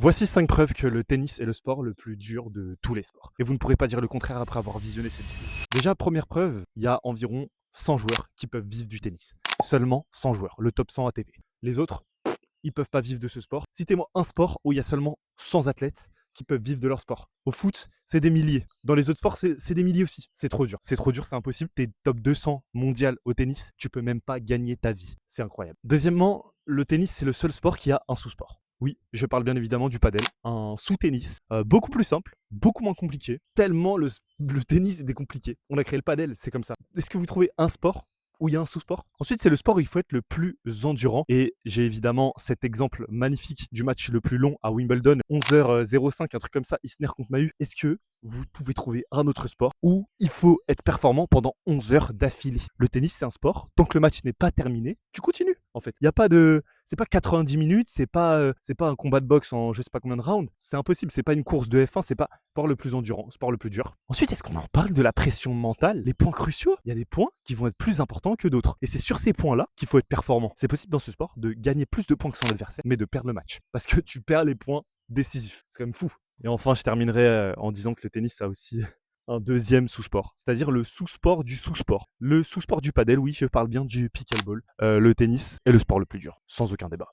Voici 5 preuves que le tennis est le sport le plus dur de tous les sports. Et vous ne pourrez pas dire le contraire après avoir visionné cette vidéo. Déjà, première preuve, il y a environ 100 joueurs qui peuvent vivre du tennis. Seulement 100 joueurs, le top 100 ATP. Les autres, ils peuvent pas vivre de ce sport. Citez-moi un sport où il y a seulement 100 athlètes qui peuvent vivre de leur sport. Au foot, c'est des milliers. Dans les autres sports, c'est des milliers aussi. C'est trop dur. C'est trop dur, c'est impossible. T'es top 200 mondial au tennis, tu peux même pas gagner ta vie. C'est incroyable. Deuxièmement, le tennis, c'est le seul sport qui a un sous-sport. Oui, je parle bien évidemment du padel, un sous-tennis, beaucoup plus simple, beaucoup moins compliqué, tellement le tennis est décompliqué. On a créé le padel, c'est comme ça. Est-ce que vous trouvez un sport où il y a un sous-sport? Ensuite, c'est le sport où il faut être le plus endurant. Et j'ai évidemment cet exemple magnifique du match le plus long à Wimbledon, 11h05, un truc comme ça, Isner contre Mahut. Est-ce que vous pouvez trouver un autre sport où il faut être performant pendant 11 heures d'affilée? Le tennis, c'est un sport. Tant que le match n'est pas terminé, tu continues. En fait, il y a pas de, c'est pas 90 minutes, c'est pas un combat de boxe en je sais pas combien de rounds. C'est impossible. C'est pas une course de F1. C'est pas le sport le plus endurant, sport le plus dur. Ensuite, est-ce qu'on en parle de la pression mentale, les points cruciaux? Il y a des points qui vont être plus importants que d'autres. Et c'est sur ces points-là qu'il faut être performant. C'est possible dans ce sport de gagner plus de points que son adversaire, mais de perdre le match parce que tu perds les points décisifs. C'est quand même fou. Et enfin, je terminerai en disant que le tennis a aussi un deuxième sous-sport, c'est-à-dire le sous-sport du sous-sport. Le sous-sport du padel, oui, je parle bien du pickleball. Le tennis est le sport le plus dur, sans aucun débat.